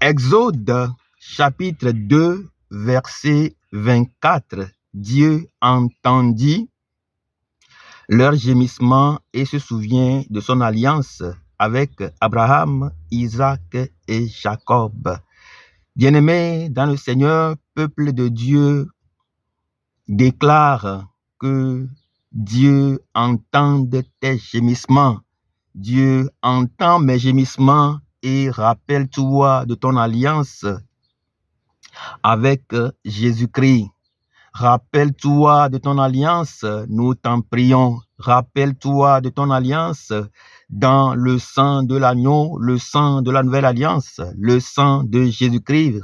Exode chapitre 2, verset 24. Dieu entendit leur gémissement et se souvient de son alliance avec Abraham, Isaac et Jacob. Bien-aimés dans le Seigneur, peuple de Dieu, déclare que Dieu entend tes gémissements. Dieu entend mes gémissements et rappelle-toi de ton alliance avec Jésus-Christ. Rappelle-toi de ton alliance, nous t'en prions. Rappelle-toi de ton alliance dans le sang de l'agneau, le sang de la nouvelle alliance, le sang de Jésus-Christ,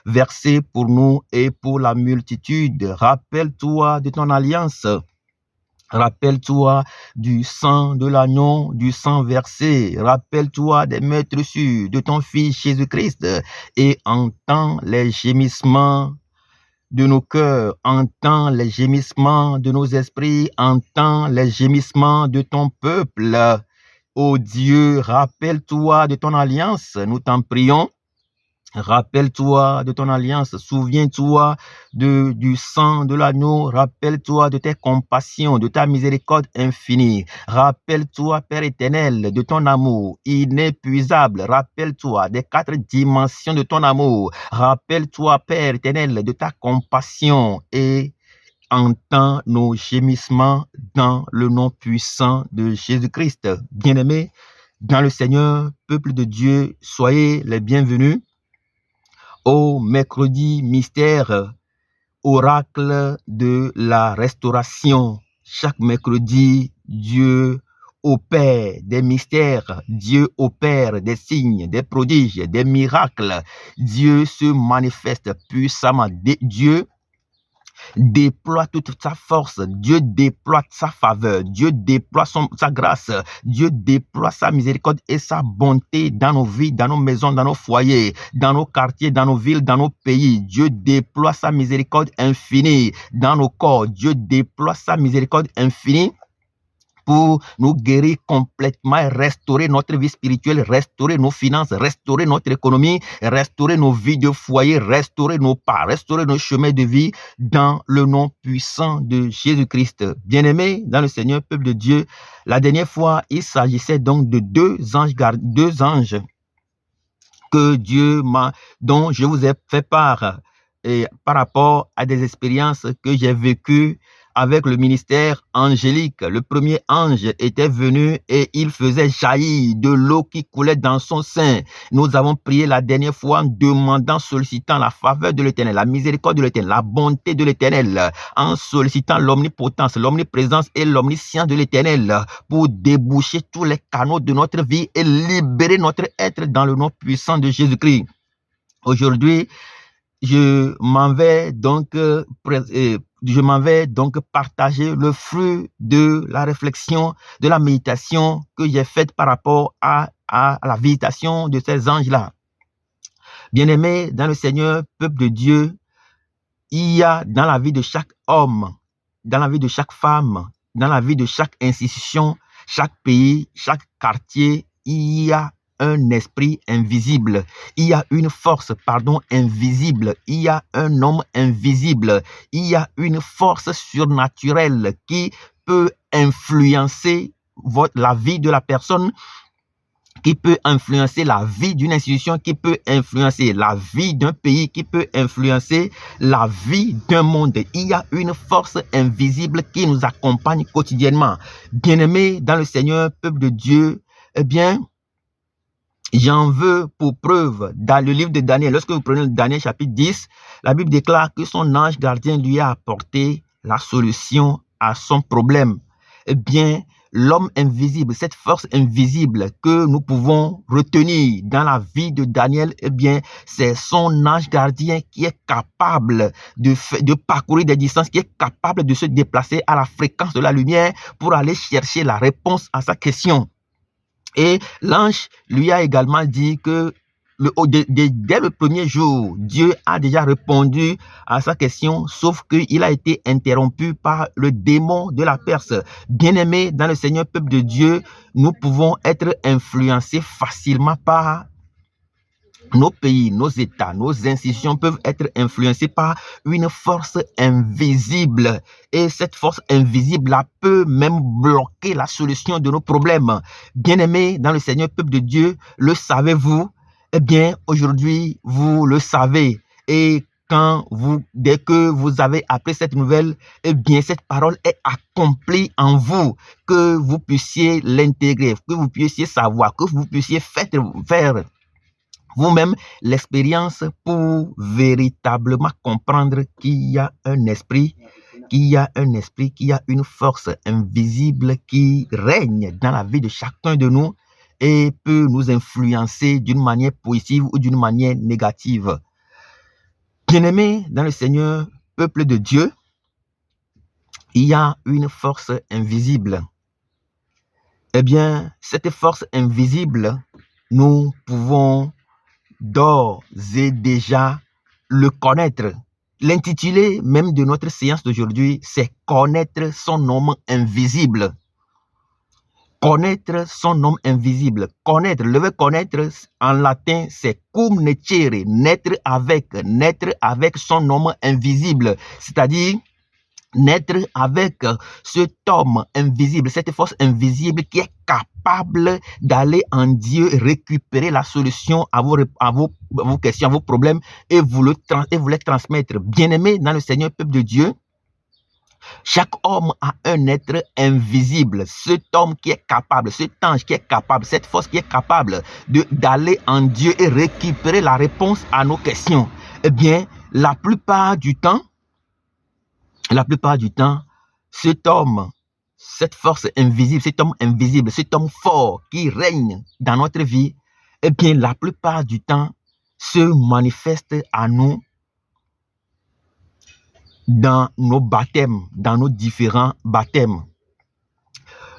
versé pour nous et pour la multitude. Rappelle-toi de ton alliance. Rappelle-toi du sang de l'agneau, du sang versé. Rappelle-toi des maîtres sûrs de ton Fils Jésus-Christ et entends les gémissements de nos cœurs, entends les gémissements de nos esprits, entends les gémissements de ton peuple. Ô Dieu, rappelle-toi de ton alliance, nous t'en prions. Rappelle-toi de ton alliance, souviens-toi du sang de l'agneau, rappelle-toi de tes compassions, de ta miséricorde infinie. Rappelle-toi, Père éternel, de ton amour inépuisable. Rappelle-toi des 4 dimensions de ton amour. Rappelle-toi, Père éternel, de ta compassion et entends nos gémissements dans le nom puissant de Jésus-Christ. Bien-aimés dans le Seigneur, peuple de Dieu, soyez les bienvenus au mercredi mystère, oracle de la restauration. Chaque mercredi, Dieu opère des mystères, Dieu opère des signes, des prodiges, des miracles. Dieu se manifeste puissamment. Dieu déploie toute sa force, Dieu déploie sa faveur, Dieu déploie sa grâce, Dieu déploie sa miséricorde et sa bonté dans nos vies, dans nos maisons, dans nos foyers, dans nos quartiers, dans nos villes, dans nos pays. Dieu déploie sa miséricorde infinie dans nos corps. Dieu déploie sa miséricorde infinie pour nous guérir complètement et restaurer notre vie spirituelle, restaurer nos finances, restaurer notre économie, restaurer nos vies de foyer, restaurer nos pas, restaurer nos chemins de vie dans le nom puissant de Jésus-Christ. Bien-aimés dans le Seigneur, peuple de Dieu, la dernière fois, il s'agissait donc de deux anges que Dieu dont je vous ai fait part et par rapport à des expériences que j'ai vécues avec le ministère angélique. Le premier ange était venu et il faisait jaillir de l'eau qui coulait dans son sein. Nous avons prié la dernière fois en demandant, sollicitant la faveur de l'Éternel, la miséricorde de l'Éternel, la bonté de l'Éternel, en sollicitant l'omnipotence, l'omniprésence et l'omniscience de l'Éternel pour déboucher tous les canaux de notre vie et libérer notre être dans le nom puissant de Jésus-Christ. Aujourd'hui, je m'en vais donc partager le fruit de la réflexion, de la méditation que j'ai faite par rapport à la visitation de ces anges-là. Bien-aimés dans le Seigneur, peuple de Dieu, il y a dans la vie de chaque homme, dans la vie de chaque femme, dans la vie de chaque institution, chaque pays, chaque quartier, il y a un esprit invisible, il y a une force, invisible, il y a un homme invisible, il y a une force surnaturelle qui peut influencer la vie de la personne, qui peut influencer la vie d'une institution, qui peut influencer la vie d'un pays, qui peut influencer la vie d'un monde. Il y a une force invisible qui nous accompagne quotidiennement. Bien-aimés dans le Seigneur, peuple de Dieu, eh bien, j'en veux pour preuve dans le livre de Daniel. Lorsque vous prenez le Daniel chapitre 10, la Bible déclare que son ange gardien lui a apporté la solution à son problème. Eh bien, l'homme invisible, cette force invisible que nous pouvons retenir dans la vie de Daniel, eh bien, c'est son ange gardien qui est capable de parcourir des distances, qui est capable de se déplacer à la fréquence de la lumière pour aller chercher la réponse à sa question. Et l'ange lui a également dit que dès le premier jour, Dieu a déjà répondu à sa question, sauf qu'il a été interrompu par le démon de la Perse. Bien-aimés dans le Seigneur, peuple de Dieu, nous pouvons être influencés facilement par nos pays, nos États, nos institutions peuvent être influencés par une force invisible. Et cette force invisible-là peut même bloquer la solution de nos problèmes. Bien-aimés dans le Seigneur, peuple de Dieu, le savez-vous? Eh bien, aujourd'hui, vous le savez. Et dès que vous avez appris cette nouvelle, eh bien, cette parole est accomplie en vous, que vous puissiez l'intégrer, que vous puissiez savoir, que vous puissiez faire vous-même l'expérience pour véritablement comprendre qu'il y a un esprit, qu'il y a une force invisible qui règne dans la vie de chacun de nous et peut nous influencer d'une manière positive ou d'une manière négative. Bien-aimés dans le Seigneur, peuple de Dieu, il y a une force invisible. Eh bien, cette force invisible, nous pouvons d'ores et déjà le connaître. L'intitulé même de notre séance d'aujourd'hui, c'est connaître son nom invisible. Connaître son nom invisible. Connaître, le verbe connaître en latin, c'est cum necere, naître avec son nom invisible. C'est-à-dire naître avec cet homme invisible, cette force invisible qui est capable d'aller en Dieu récupérer la solution à vos questions, à vos problèmes et vous les transmettre. Bien-aimés dans le Seigneur, peuple de Dieu, chaque homme a un être invisible, cet homme qui est capable, cet ange qui est capable, cette force qui est capable d'aller en Dieu et récupérer la réponse à nos questions. Eh bien, la plupart du temps, cet homme, cette force invisible, cet homme fort qui règne dans notre vie, eh bien, la plupart du temps, se manifeste à nous dans nos baptêmes, dans nos différents baptêmes.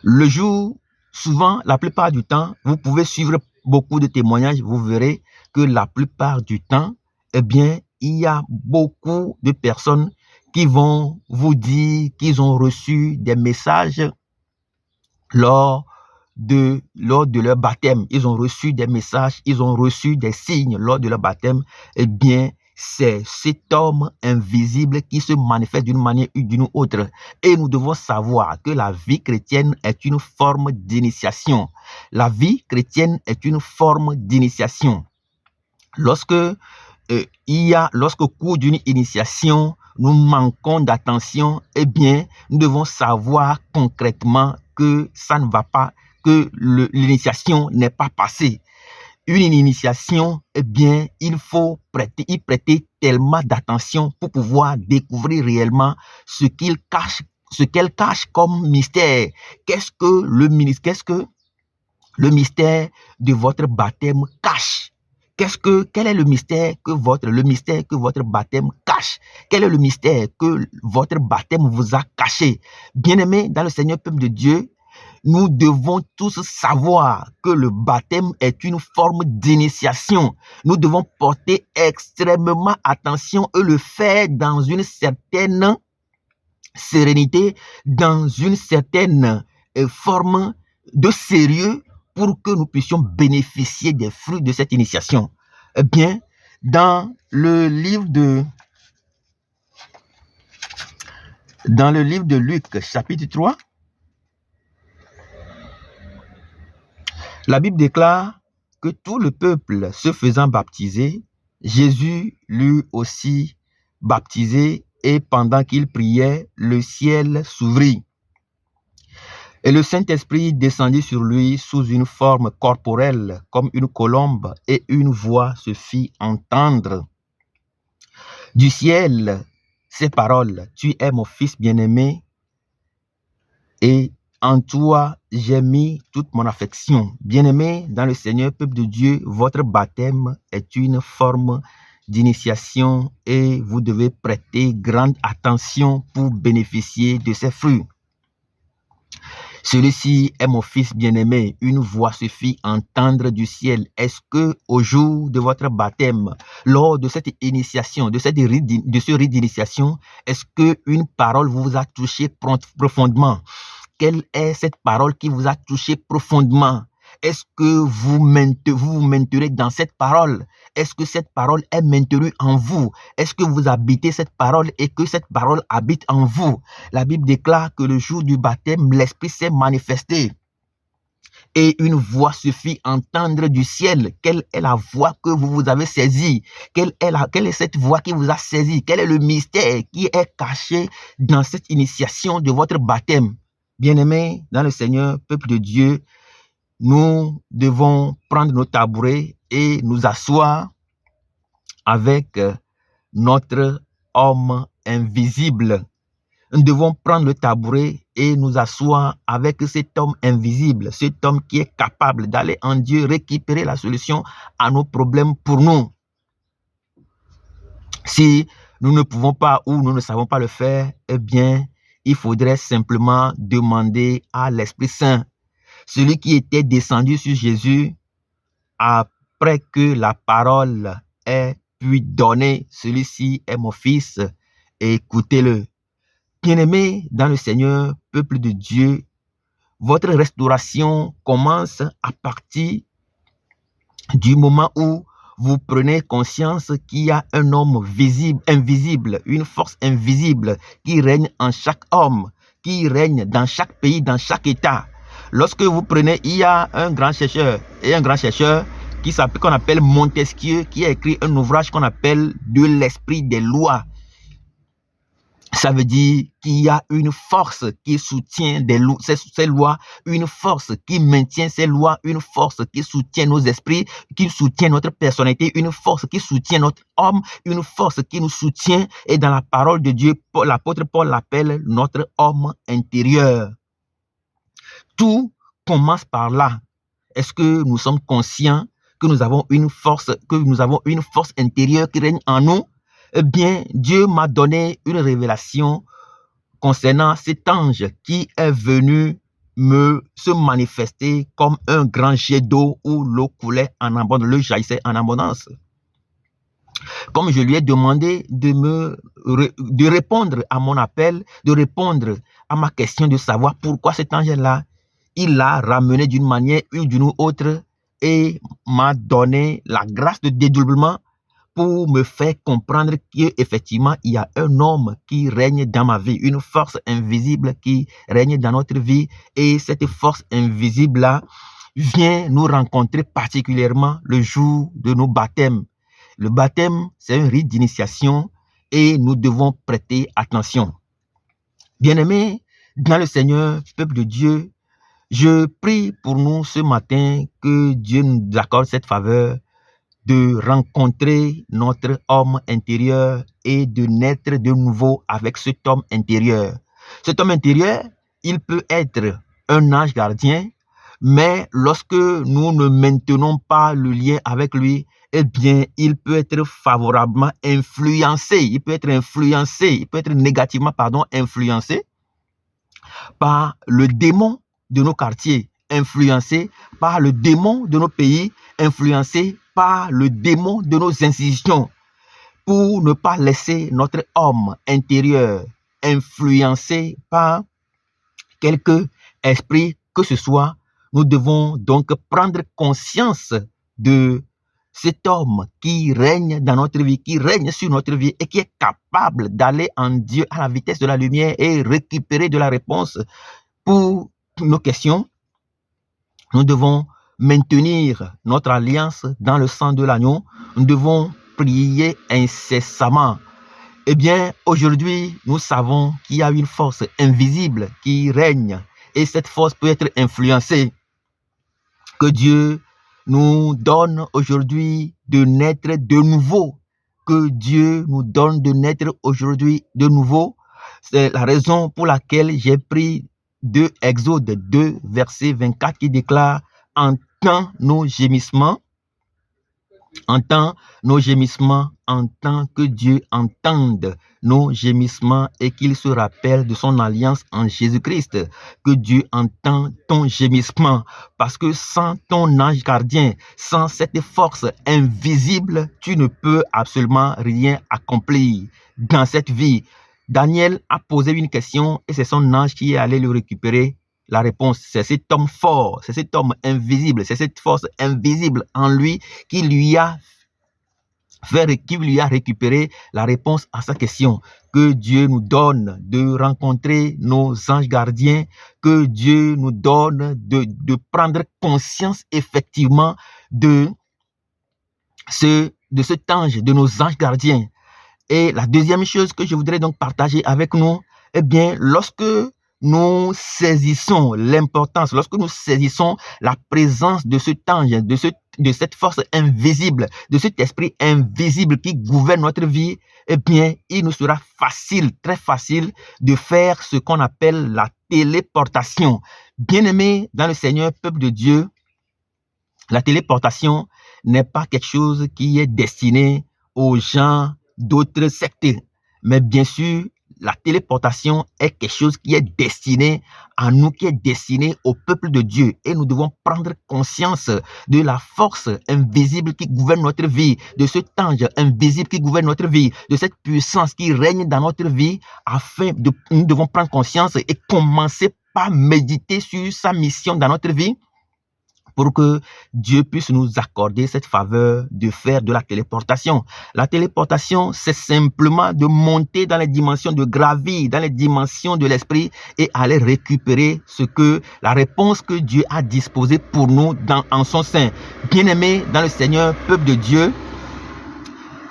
Le jour, souvent, la plupart du temps, vous pouvez suivre beaucoup de témoignages, vous verrez que la plupart du temps, eh bien, il y a beaucoup de personnes qui vont vous dire qu'ils ont reçu des messages lors de leur baptême. Ils ont reçu des messages, ils ont reçu des signes lors de leur baptême. Eh bien, c'est cet homme invisible qui se manifeste d'une manière ou d'une autre. Et nous devons savoir que la vie chrétienne est une forme d'initiation. La vie chrétienne est une forme d'initiation. Lorsque au cours d'une initiation, nous manquons d'attention, eh bien, nous devons savoir concrètement que ça ne va pas, que l'initiation n'est pas passée. Une initiation, eh bien, il faut y prêter tellement d'attention pour pouvoir découvrir réellement ce qu'elle cache comme mystère. Qu'est-ce que le mystère de votre baptême cache? Quel est le mystère que votre baptême cache? Quel est le mystère que votre baptême vous a caché? Bien-aimés dans le Seigneur, peuple de Dieu, nous devons tous savoir que le baptême est une forme d'initiation. Nous devons porter extrêmement attention et le faire dans une certaine sérénité, dans une certaine forme de sérieux, pour que nous puissions bénéficier des fruits de cette initiation. Eh bien, dans le livre de Luc, chapitre 3, la Bible déclare que tout le peuple se faisant baptiser, Jésus lui aussi baptisé, et pendant qu'il priait, le ciel s'ouvrit. Et le Saint-Esprit descendit sur lui sous une forme corporelle, comme une colombe, et une voix se fit entendre du ciel ces paroles: Tu es mon fils bien-aimé, et en toi j'ai mis toute mon affection. Bien-aimé dans le Seigneur, peuple de Dieu, votre baptême est une forme d'initiation et vous devez prêter grande attention pour bénéficier de ses fruits. Celui-ci est mon fils bien-aimé, une voix se fit entendre du ciel. Est-ce que au jour de votre baptême, lors de cette initiation, de ce rite d'initiation, est-ce qu'une parole vous a touché profondément? Quelle est cette parole qui vous a touché profondément? Est-ce que vous vous maintenez dans cette parole? Est-ce que cette parole est maintenue en vous? Est-ce que vous habitez cette parole et que cette parole habite en vous? La Bible déclare que le jour du baptême, l'Esprit s'est manifesté. Et une voix se fit entendre du ciel. Quelle est la voix que vous avez saisie? Quelle est cette voix qui vous a saisi? Quel est le mystère qui est caché dans cette initiation de votre baptême? Bien-aimés dans le Seigneur, peuple de Dieu, nous devons prendre nos tabourets et nous asseoir avec notre homme invisible. Nous devons prendre le tabouret et nous asseoir avec cet homme invisible, cet homme qui est capable d'aller en Dieu récupérer la solution à nos problèmes pour nous. Si nous ne pouvons pas ou nous ne savons pas le faire, eh bien, il faudrait simplement demander à l'Esprit Saint, celui qui était descendu sur Jésus après que la parole ait pu donner, celui-ci est mon fils, écoutez-le. Bien-aimés dans le Seigneur, peuple de Dieu, votre restauration commence à partir du moment où vous prenez conscience qu'il y a un homme visible, invisible, une force invisible qui règne en chaque homme, qui règne dans chaque pays, dans chaque État. Lorsque vous prenez, il y a un grand chercheur qu'on appelle Montesquieu, qui a écrit un ouvrage qu'on appelle De l'esprit des lois. Ça veut dire qu'il y a une force qui soutient ces lois, une force qui maintient ces lois, une force qui soutient nos esprits, qui soutient notre personnalité, une force qui soutient notre homme, une force qui nous soutient. Et dans la parole de Dieu, l'apôtre Paul l'appelle notre homme intérieur. Tout commence par là. Est-ce que nous sommes conscients que nous avons une force intérieure qui règne en nous? Eh bien, Dieu m'a donné une révélation concernant cet ange qui est venu se manifester comme un grand jet d'eau où l'eau coulait en abondance, l'eau jaillissait en abondance. Comme je lui ai demandé de répondre à mon appel, de répondre à ma question de savoir pourquoi cet ange-là, il l'a ramené d'une manière ou d'une autre et m'a donné la grâce de dédoublement pour me faire comprendre qu'effectivement, il y a un homme qui règne dans ma vie, une force invisible qui règne dans notre vie. Et cette force invisible-là vient nous rencontrer particulièrement le jour de nos baptêmes. Le baptême, c'est un rite d'initiation et nous devons prêter attention. Bien-aimés, dans le Seigneur, peuple de Dieu, je prie pour nous ce matin que Dieu nous accorde cette faveur de rencontrer notre homme intérieur et de naître de nouveau avec cet homme intérieur. Cet homme intérieur, il peut être un ange gardien, mais lorsque nous ne maintenons pas le lien avec lui, eh bien, il peut être favorablement influencé, il peut être négativement, influencé par le démon de nos quartiers, influencé par le démon de nos pays, influencé par le démon de nos institutions, pour ne pas laisser notre homme intérieur influencé par quelque esprit que ce soit. Nous devons donc prendre conscience de cet homme qui règne dans notre vie, qui règne sur notre vie et qui est capable d'aller en Dieu à la vitesse de la lumière et récupérer de la réponse pour nos questions. Nous devons maintenir notre alliance dans le sang de l'agneau. Nous devons prier incessamment. Eh bien, aujourd'hui, nous savons qu'il y a une force invisible qui règne et cette force peut être influencée. Que Dieu nous donne aujourd'hui de naître de nouveau. Que Dieu nous donne de naître aujourd'hui de nouveau. C'est la raison pour laquelle j'ai pris de Exode 2, verset 24 qui déclare « Entends nos gémissements, entends nos gémissements, entends que Dieu entende nos gémissements et qu'il se rappelle de son alliance en Jésus-Christ. Que Dieu entend ton gémissement parce que sans ton ange gardien, sans cette force invisible, tu ne peux absolument rien accomplir dans cette vie. Daniel a posé une question et c'est son ange qui est allé le récupérer la réponse. C'est cet homme fort, c'est cet homme invisible, c'est cette force invisible en lui qui lui a récupéré la réponse à sa question. Que Dieu nous donne de rencontrer nos anges gardiens, que Dieu nous donne de prendre conscience effectivement de cet ange, de nos anges gardiens. Et la deuxième chose que je voudrais donc partager avec nous, eh bien, lorsque nous saisissons l'importance, lorsque nous saisissons la présence de cet ange, de cette force invisible, de cet esprit invisible qui gouverne notre vie, eh bien, il nous sera facile, très facile de faire ce qu'on appelle la téléportation. Bien-aimés dans le Seigneur, peuple de Dieu, la téléportation n'est pas quelque chose qui est destiné aux gens d'autres sectes. Mais bien sûr, la téléportation est quelque chose qui est destiné à nous, qui est destiné au peuple de Dieu. Et nous devons prendre conscience de la force invisible qui gouverne notre vie, de cet ange invisible qui gouverne notre vie, de cette puissance qui règne dans notre vie, nous devons prendre conscience et commencer par méditer sur sa mission dans notre vie, pour que Dieu puisse nous accorder cette faveur de faire de la téléportation. La téléportation, c'est simplement de monter dans les dimensions, de gravir dans les dimensions de l'esprit et aller récupérer la réponse que Dieu a disposée pour nous en son sein. Bien-aimés dans le Seigneur, peuple de Dieu,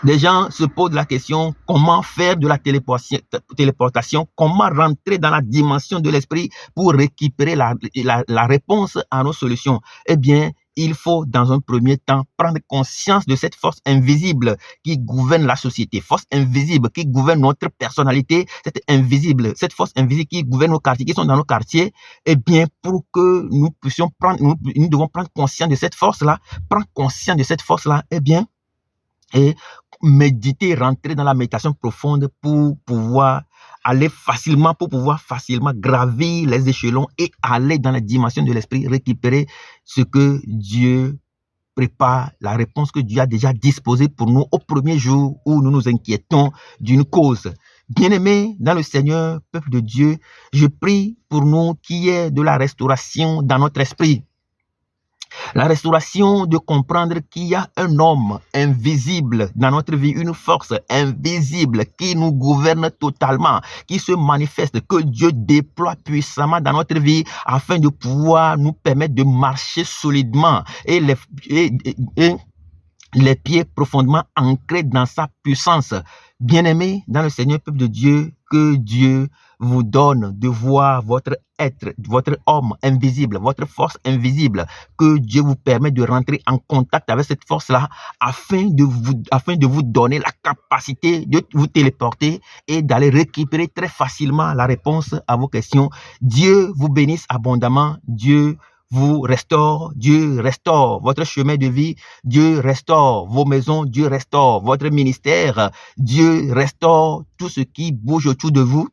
des gens se posent la question, comment faire de la téléportation, comment rentrer dans la dimension de l'esprit pour récupérer la réponse à nos solutions. Eh bien, il faut dans un premier temps prendre conscience de cette force invisible qui gouverne la société, force invisible qui gouverne notre personnalité, cette force invisible qui gouverne nos quartiers, qui sont dans nos quartiers. Eh bien, pour que nous puissions nous devons prendre conscience de cette force-là, eh bien, et méditer, rentrer dans la méditation profonde pour pouvoir facilement gravir les échelons et aller dans la dimension de l'esprit, récupérer ce que Dieu prépare, la réponse que Dieu a déjà disposée pour nous au premier jour où nous nous inquiétons d'une cause. Bien-aimés dans le Seigneur, peuple de Dieu, je prie pour nous qu'il y ait de la restauration dans notre esprit. La restauration de comprendre qu'il y a un homme invisible dans notre vie, une force invisible qui nous gouverne totalement, qui se manifeste, que Dieu déploie puissamment dans notre vie afin de pouvoir nous permettre de marcher solidement et les pieds profondément ancrés dans sa puissance. Bien-aimés dans le Seigneur, peuple de Dieu, que Dieu vous donne de voir votre être, votre homme invisible, votre force invisible, que Dieu vous permet de rentrer en contact avec cette force-là afin de vous donner la capacité de vous téléporter et d'aller récupérer très facilement la réponse à vos questions. Dieu vous bénisse abondamment, Dieu vous restaure, Dieu restaure votre chemin de vie, Dieu restaure vos maisons, Dieu restaure votre ministère, Dieu restaure tout ce qui bouge autour de vous.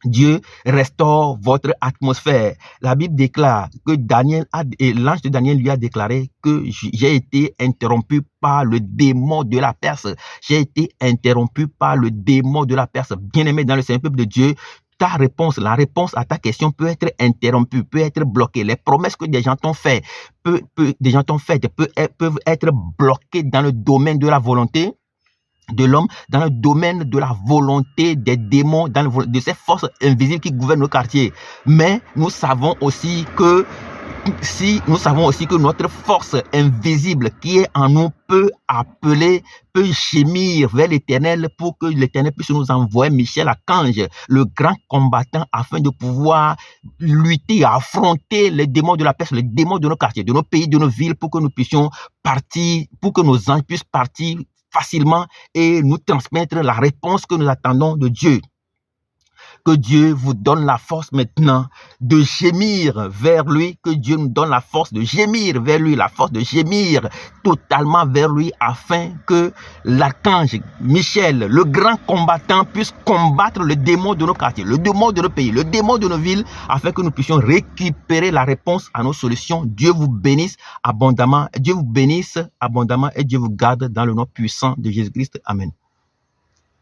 Dieu restaure votre atmosphère. La Bible déclare que l'ange de Daniel lui a déclaré que j'ai été interrompu par le démon de la Perse. J'ai été interrompu par le démon de la Perse. Bien-aimé dans le Seigneur, peuple de Dieu, la réponse à ta question peut être interrompue, peut être bloquée. Les promesses que des gens t'ont faites peuvent être bloquées dans le domaine de la volonté de l'homme, dans le domaine de la volonté des démons, de ces forces invisibles qui gouvernent nos quartiers. Mais nous savons aussi que notre force invisible qui est en nous peut gémir vers l'Éternel pour que l'Éternel puisse nous envoyer Michel Archange, le grand combattant, afin de pouvoir lutter, affronter les démons de la peste, les démons de nos quartiers, de nos pays, de nos villes, pour que nous puissions partir, pour que nos anges puissent partir facilement et nous transmettre la réponse que nous attendons de Dieu. Que Dieu vous donne la force maintenant de gémir vers lui, que Dieu nous donne la force de gémir vers lui, la force de gémir totalement vers lui, afin que l'archange Michel, le grand combattant, puisse combattre le démon de nos quartiers, le démon de nos pays, le démon de nos villes, afin que nous puissions récupérer la réponse à nos solutions. Dieu vous bénisse abondamment, Dieu vous bénisse abondamment et Dieu vous garde dans le nom puissant de Jésus-Christ. Amen.